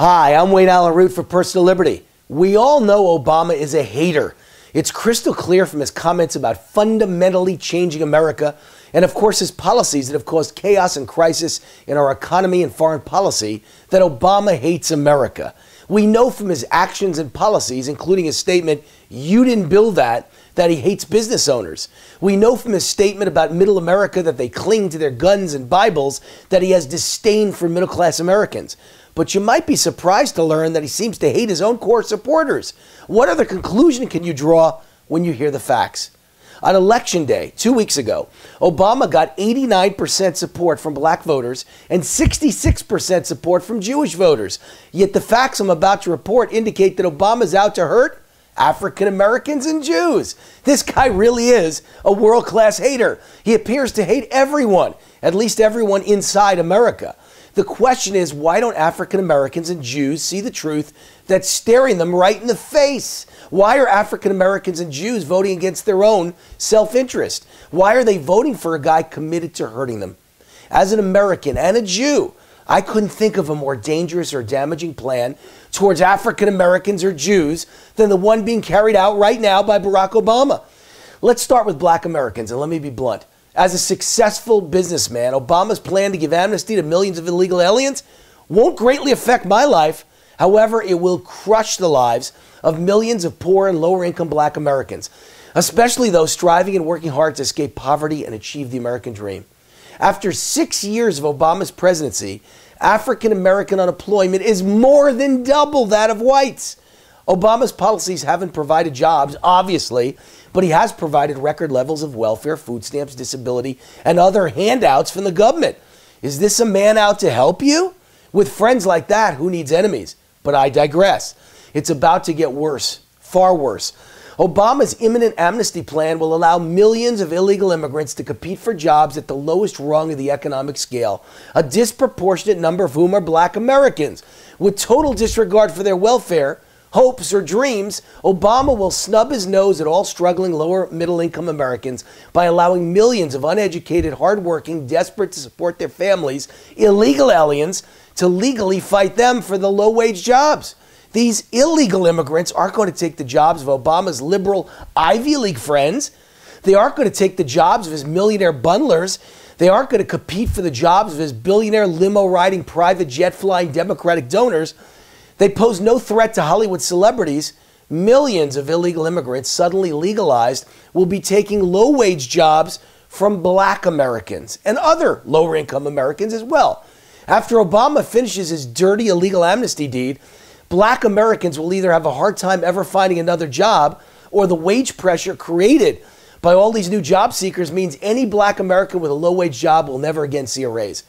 Hi, I'm Wayne Allen Root for Personal Liberty. We all know Obama is a hater. It's crystal clear from his comments about fundamentally changing America and, of course, his policies that have caused chaos and crisis in our economy and foreign policy that Obama hates America. We know from his actions and policies, including his statement, "You didn't build that he hates business owners. We know from his statement about middle America that they cling to their guns and Bibles that he has disdain for middle-class Americans. But you might be surprised to learn that he seems to hate his own core supporters. What other conclusion can you draw when you hear the facts? On Election Day, 2 weeks ago, Obama got 89% support from black voters and 66% support from Jewish voters. Yet the facts I'm about to report indicate that Obama's out to hurt African Americans and Jews. This guy really is a world-class hater. He appears to hate everyone, at least everyone inside America. The question is, why don't African Americans and Jews see the truth that's staring them right in the face? Why are African Americans and Jews voting against their own self-interest? Why are they voting for a guy committed to hurting them? As an American and a Jew, I couldn't think of a more dangerous or damaging plan towards African Americans or Jews than the one being carried out right now by Barack Obama. Let's start with black Americans, and let me be blunt. As a successful businessman, Obama's plan to give amnesty to millions of illegal aliens won't greatly affect my life. However, it will crush the lives of millions of poor and lower-income black Americans, especially those striving and working hard to escape poverty and achieve the American dream. After 6 years of Obama's presidency, African-American unemployment is more than double that of whites. Obama's policies haven't provided jobs, obviously, but he has provided record levels of welfare, food stamps, disability, and other handouts from the government. Is this a man out to help you? With friends like that, who needs enemies? But I digress. It's about to get worse, far worse. Obama's imminent amnesty plan will allow millions of illegal immigrants to compete for jobs at the lowest rung of the economic scale, a disproportionate number of whom are black Americans. With total disregard for their welfare, hopes, or dreams, Obama will snub his nose at all struggling lower middle-income Americans by allowing millions of uneducated, hardworking, desperate to support their families, illegal aliens to legally fight them for the low-wage jobs. These illegal immigrants aren't going to take the jobs of Obama's liberal Ivy League friends. They aren't going to take the jobs of his millionaire bundlers. They aren't going to compete for the jobs of his billionaire limo-riding, private jet-flying Democratic donors. They pose no threat to Hollywood celebrities. Millions of illegal immigrants, suddenly legalized, will be taking low-wage jobs from black Americans and other lower-income Americans as well. After Obama finishes his dirty illegal amnesty deed, black Americans will either have a hard time ever finding another job, or the wage pressure created by all these new job seekers means any black American with a low-wage job will never again see a raise.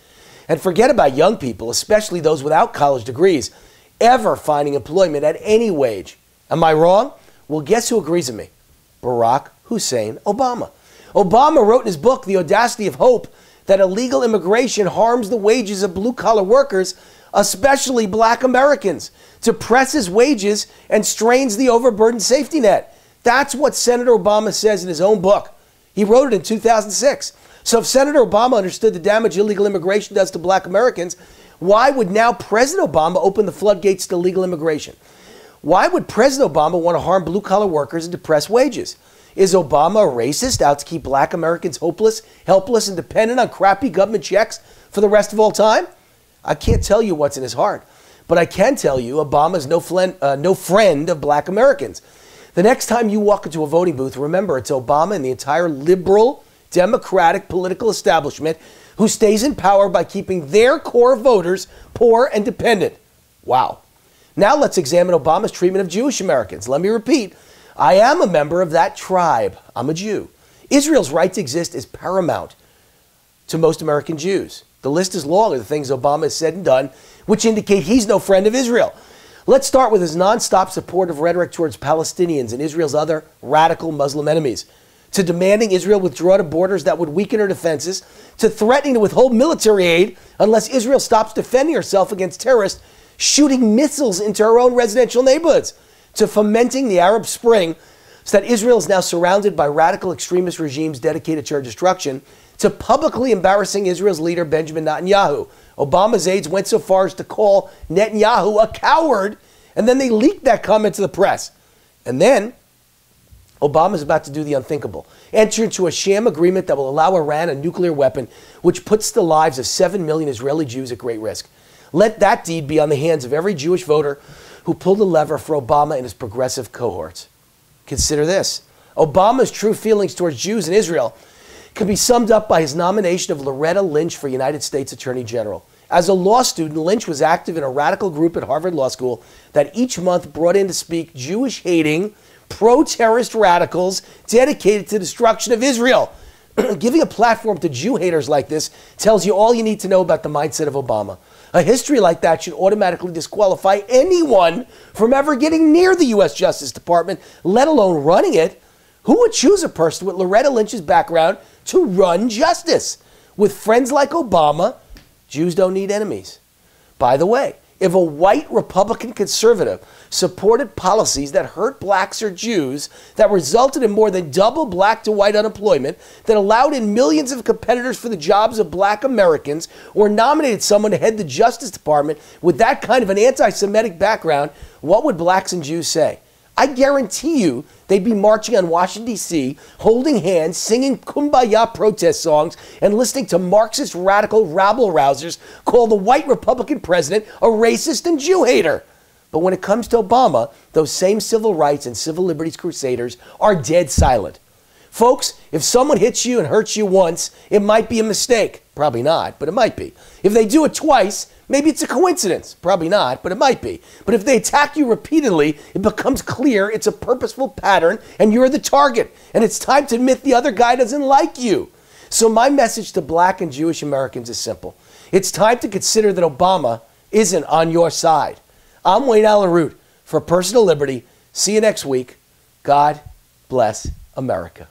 And forget about young people, especially those without college degrees, ever finding employment at any wage. Am I wrong? Well, guess who agrees with me? Barack Hussein Obama. Obama wrote in his book, The Audacity of Hope, that illegal immigration harms the wages of blue-collar workers, especially black Americans, depresses wages, and strains the overburdened safety net. That's what Senator Obama says in his own book. He wrote it in 2006. So if Senator Obama understood the damage illegal immigration does to black Americans, why would now President Obama open the floodgates to legal immigration? Why would President Obama want to harm blue-collar workers and depress wages? Is Obama a racist out to keep black Americans hopeless, helpless, and dependent on crappy government checks for the rest of all time? I can't tell you what's in his heart, but I can tell you Obama's no friend of black Americans. The next time you walk into a voting booth, remember it's Obama and the entire liberal, democratic political establishment who stays in power by keeping their core voters poor and dependent. Wow. Now let's examine Obama's treatment of Jewish Americans. Let me repeat, I am a member of that tribe. I'm a Jew. Israel's right to exist is paramount to most American Jews. The list is long of the things Obama has said and done, which indicate he's no friend of Israel. Let's start with his nonstop support of rhetoric towards Palestinians and Israel's other radical Muslim enemies, to demanding Israel withdraw to borders that would weaken her defenses, to threatening to withhold military aid unless Israel stops defending herself against terrorists shooting missiles into her own residential neighborhoods, to fomenting the Arab Spring so that Israel is now surrounded by radical extremist regimes dedicated to her destruction, to publicly embarrassing Israel's leader, Benjamin Netanyahu. Obama's aides went so far as to call Netanyahu a coward, and then they leaked that comment to the press. And then Obama's about to do the unthinkable, enter into a sham agreement that will allow Iran a nuclear weapon, which puts the lives of 7 million Israeli Jews at great risk. Let that deed be on the hands of every Jewish voter who pulled the lever for Obama and his progressive cohorts. Consider this. Obama's true feelings towards Jews in Israel can be summed up by his nomination of Loretta Lynch for United States Attorney General. As a law student, Lynch was active in a radical group at Harvard Law School that each month brought in to speak Jewish-hating, pro-terrorist radicals dedicated to the destruction of Israel. Giving a platform to Jew haters like this tells you all you need to know about the mindset of Obama. A history like that should automatically disqualify anyone from ever getting near the U.S. Justice Department, let alone running it. Who would choose a person with Loretta Lynch's background to run justice? With friends like Obama, Jews don't need enemies. By the way, if a white Republican conservative supported policies that hurt blacks or Jews, that resulted in more than double black to white unemployment, that allowed in millions of competitors for the jobs of black Americans, or nominated someone to head the Justice Department with that kind of an anti-Semitic background, what would blacks and Jews say? I guarantee you they'd be marching on Washington, D.C., holding hands, singing Kumbaya protest songs, and listening to Marxist radical rabble-rousers call the white Republican president a racist and Jew hater. But when it comes to Obama, those same civil rights and civil liberties crusaders are dead silent. Folks, if someone hits you and hurts you once, it might be a mistake. Probably not, but it might be. If they do it twice, maybe it's a coincidence. Probably not, but it might be. But if they attack you repeatedly, it becomes clear it's a purposeful pattern and you're the target. And it's time to admit the other guy doesn't like you. So my message to black and Jewish Americans is simple. It's time to consider that Obama isn't on your side. I'm Wayne Allen Root for Personal Liberty. See you next week. God bless America.